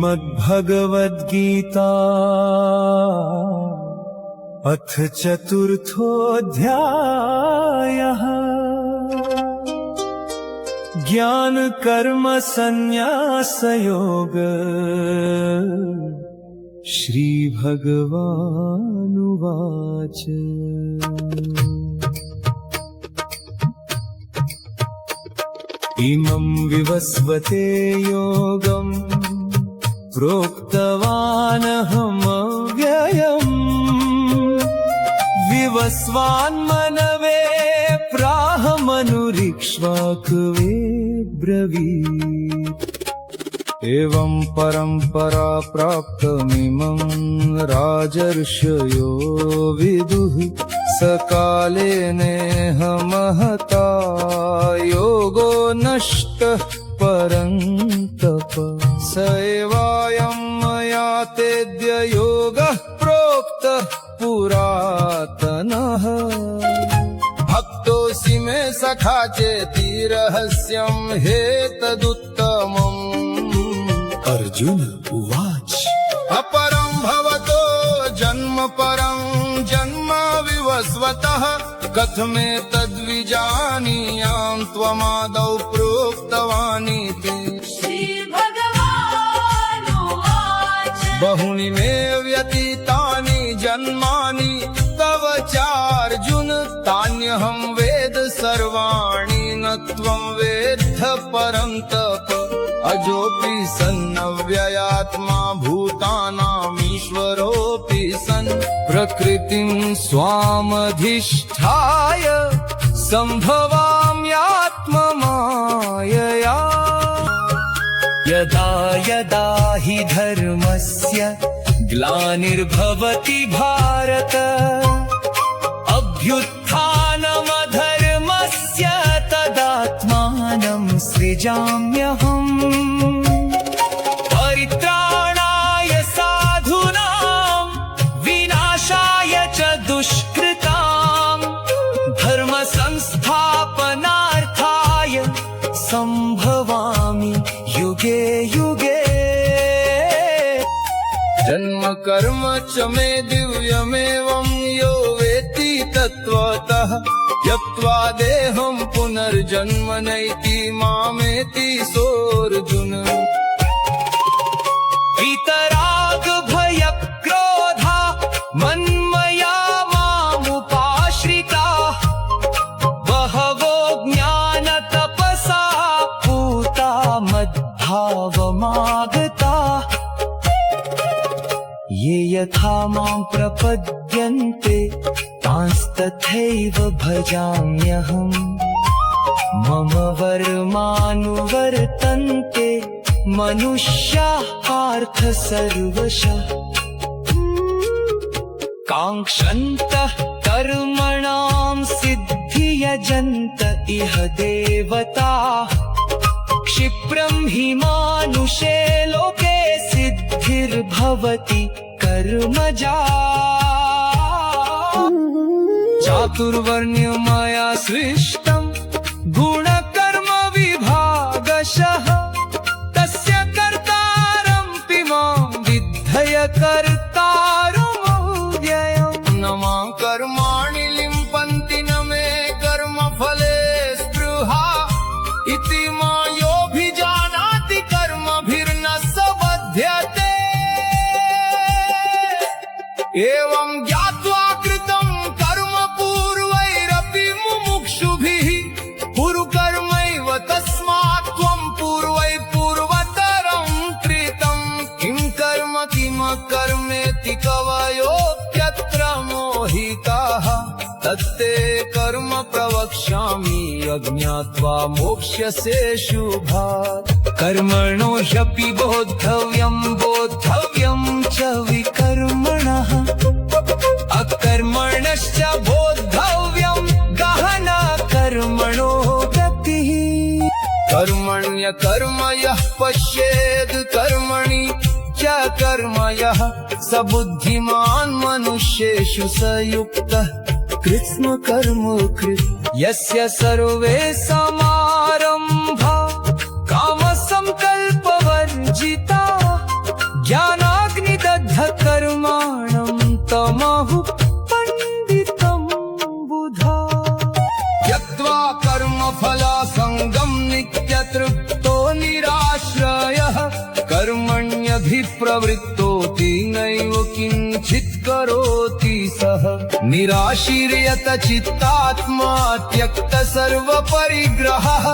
श्रीमद्भगवद्गीता अथ चतुर्थोऽध्यायः। ज्ञान कर्म संन्यास योग। श्री भगवानुवाच इमं विवस्वते योगं प्रोक्तवानहमव्ययम् विवस्वान्मनवे प्राहमनुरिक्ष्वाकवे ब्रवीत्। एवं परम्परा प्राप्तमिमं राजर्षयो विदुः सकाले नेह महता योगो नष्टः परन्तप। स एवायं मया तेद्य योगः प्रोक्तः पुरातनः। भक्तोऽसि मे सखा चेति रहस्यं ह्येतदुत्तमम्। अर्जुन उवाच अपरं भवतो जन्म परं जन्म विवस्वतः कथमेतद्विजानीयां त्वमादौ प्रोक्तवानिति। श्रीभगवानुवाच बहूनि मे व्यतीतानि जन्मानि तव चार्जुन तान्यहं वेद सर्वाणि न त्वं वेत्थ परन्तप। अजोऽपि सन्नव्ययात्मा भूतानामीश्वरोऽपि सन् प्रकृतिं स्वामधिष्ठाय सम्भवाम्यात्ममायया। यदा यदा हि धर्मस्य ग्लानिर्भवति भारत अभ्युत्थानमधर्मस्य तदात्मानं सृजाम्यहम्। परित्राणाय साधूनां विनाशाय च दुष्कृतां धर्म संस्थापनार्थाय संभवामि युगे युगे। जन्म कर्म च मे दिव्यमेवं यो वेत्ति तत्त्वतः त्यक्त्वा देहं पुनर्जन्म नैति मामेति सोऽर्जुन। वीतराग भय क्रोधा मन्मया मामुपाश्रिता बहवो ज्ञान तपसा पूता मद्भावमागता। ये यथा मां प्रपद्यन्ते तांस्तथैव भजाम्यहम्। मम वर्मानुवर्तन्ते मनुष्याः पार्थ सर्वशः। काङ्क्षन्तः कर्मणां सिद्धि यजन्त इह देवताः। क्षिप्रं हि मानुषे लोके सिद्धिर्भवति कर्मजा। चातुर्वर्ण्यं मया सृष्टं गुणकर्म विभागशः। तस्य कर्तारमपि मां विद्धय कर्तारमव्ययम्। न मां कर्माणि लिम्पन्ति न मे कर्मफले स्पृहा इति मां योऽभिजानाति कर्मभिर्न स बध्यते। एवं ज्ञात्वा कृतं कर्म पूर्वैरपि मुमुक्षुभिः कुरु कर्मैव तस्मात् त्वं पूर्वैः पूर्वतरं कृतं। किं कर्म किमकर्मेति कवयोऽप्यत्र मोहिताः। तत्ते कर्म प्रवक्ष्यामि अज्ञात्वा मोक्ष्यसे शुभात्। कर्मणो ह्यपि बोद्धव्यं बोद्धव्यं च विकर्मणः। अकर्मणश्च बोद्धव्यं गहना कर्मणो गतिः। कर्मण्यकर्म यः पश्येद् कर्मणि च कर्म यः स बुद्धिमान् मनुष्येषु स युक्तः। कृत्स्न कर्म कृत् यस्य सर्वे समारम्भा काम संकल्पवर्जिता कर्माणं तमहुः पंडितं बुधा। त्यक्त्वा कर्मफलासंगं नित्यतृप्तो निराश्रयः कर्मण्यभिप्रवृत्तोऽपि नैव किञ्चित् करोति सः। निराशीर्यत चित्तात्मा त्यक्त सर्वपरिग्रहः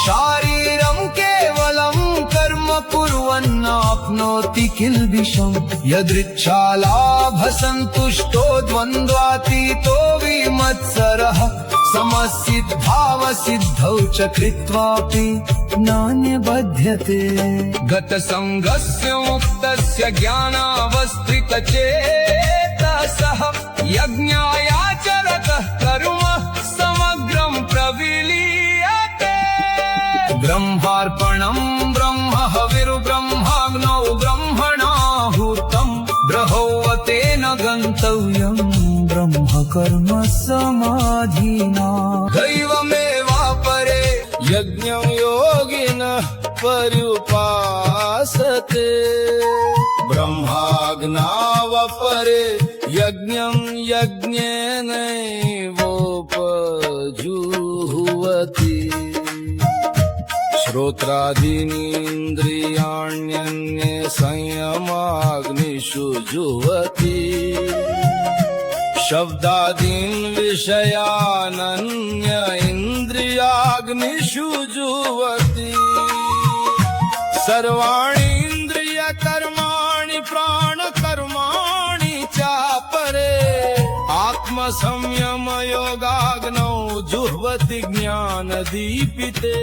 शारीरं केवलं कर्म कुर्वन्नाप्नोति किल्बिषम्। यदृच्छालाभसन्तुष्टो द्वन्द्वातीतो विमत्सरः समसिद्धावसिद्धौ च कृत्वापि नान्यबध्यते। गतसङ्गस्य मुक्तस्य ज्ञानावस्थितचेतसः यज्ञायाचरतः कर्म समग्रं प्रविलीयते। ब्रह्मार्पणं ब्रह्महविर्ब्रह्माग्नौ ब्रह्मणाहुतम् ब्रह्मवतेन गन्तव्यं ब्रह्मकर्म समाधिना। दैवमेवापरे यज्ञं योगिनः पर्युपासते ब्रह्माग्नावपरे यज्ञं यज्ञेनैवोपजुह्वति। श्रोत्रादीनीन्द्रियाण्यन्ये संयमाग्निषु जुह्वति। शब्दादीन् विषयानन्य इन्द्रियाग्निषु जुह्वति। सर्वाणि इन्द्रियकर्माणि प्राणकर्माणि चापरे आत्मसंयमयोगाग्नौ जुह्वति ज्ञानदीपिते।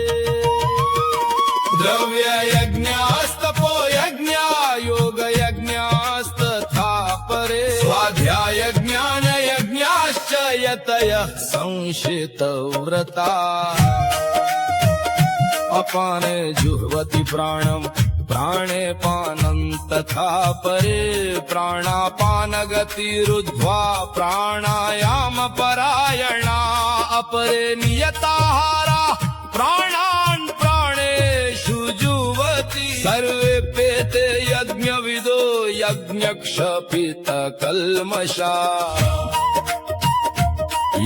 द्रव्ययज्ञास्तपो यज्ञा योगयज्ञास्तथा परे स्वाध्यायज्ञानयज्ञाश्च यतयः संशितव्रता। अपाने जुह्वति प्राणं प्राणे पानं तथा परे प्राणापानगतिरुद्ध्वा प्राणायामपरायणा अपरे नियताहारा प्राणान् प्राणेषु जुह्वति। सर्वेऽप्येते यज्ञविदो यज्ञक्षपितकल्मषा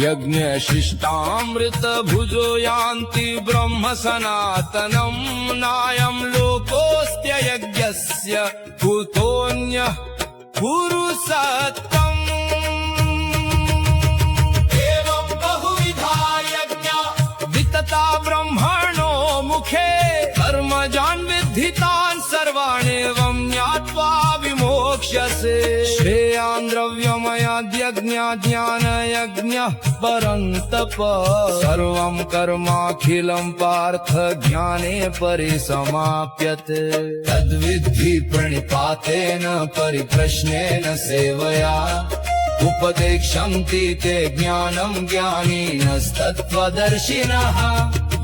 यज्ञशिष्टामृतभुजो यान्ति ब्रह्म सनातनं। नायं लोकोऽस्त्ययज्ञस्य कुतोऽन्यः पुरुषोत्तमः। एवं बहुविधा यज्ञा वितता ब्रह्मणो मुखे कर्मजान् विद्धितान् सर्वाण्येवं ज्ञात्वा विमोक्ष्यसे। श्रेयान् द्रव्यमयाद्यज्ञा ज्ञानयज्ञः परन्तप सर्वं कर्माखिलं पार्थ ज्ञाने परिसमाप्यते। तद्विद्धि प्रणिपातेन परिप्रश्नेन सेवया उपदेक्षन्ति ते ज्ञानं ज्ञानिनस्तत्त्वदर्शिनः।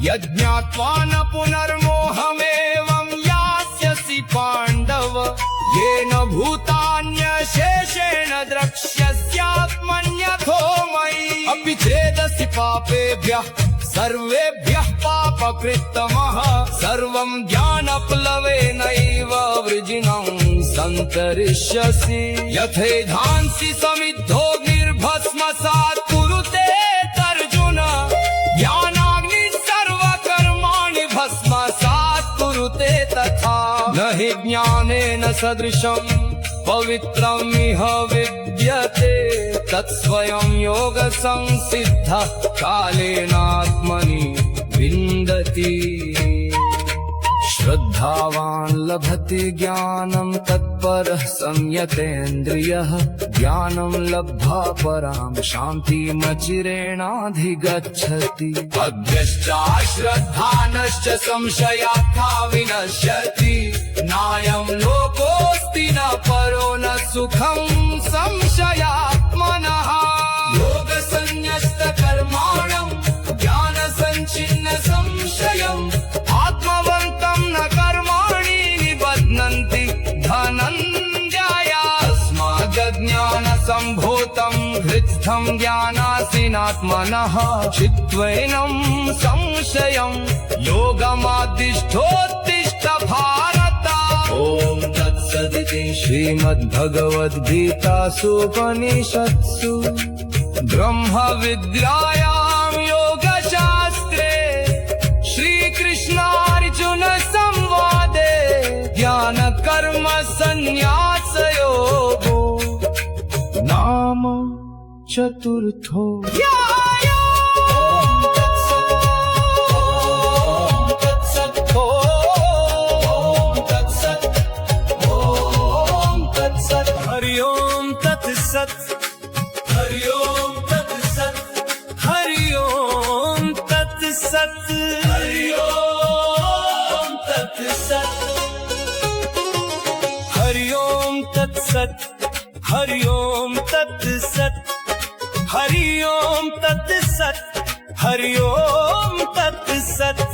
यज्ञात्वा न पुनर्मोहमेवं यास्यसि पाण्डव येन भूतान्यशेषेण द्रक्ष्यस्यात्मन्यथो मयि। अपि चेदसि पापेभ्यः सर्वेभ्यः पापकृत्तमः सर्वं ज्ञानप्लवेनैव वृजिनं सन्तरिष्यसि। यथेधांसि समिद्धोऽग्निर्भस्मसात् कुरुते अर्जुन ज्ञानाग्निः सर्वकर्माणि भस्मसात् कुरुते तथा। न हि ज्ञानेन सदृशं पवित्रमिह विद्यते तत्स्वयं योगसंसिद्धः कालेनात्मनि विन्दति। श्रद्धावान् लभते ज्ञानं तत्परः संयतेन्द्रियः ज्ञानं लब्ध्वा परां शान्तिमचिरेणाधिगच्छति। अभ्यश्चाश्रद्धानश्च संशयात्था विनश्यति नायं लोकोऽस्ति न परो न सुखं संशयात्मनः। योगसंन्यस्तकर्माणं ज्ञानसञ्छिन्न संशयम् आत्मवन्तं न कर्माणि निबध्नन्ति धनञ्जय। अस्माज्ञानसम्भूतं हृत्स्थं ज्ञानासीनात्मनः चित्त्वैनं संशयं योगमादिष्ठोत्तिष्ठ भारत। ॐ तत्सदिति। इति श्रीमद्भगवद्गीतासु उपनिषत्सु ब्रह्मविद्यायां योगशास्त्रे श्रीकृष्णार्जुन संवादे ज्ञानकर्म संन्यासयोगो नाम चतुर्थोऽध्यायः। हरि ओम तत्सत्। हरि ओम तत्सत्। हरि ओम तत्सत्। हरि ओम तत्सत्। हरि ओम तत्सत्। हरि ओम तत्सत्। हरि ओम तत्सत्। हरि ओम तत्सत्।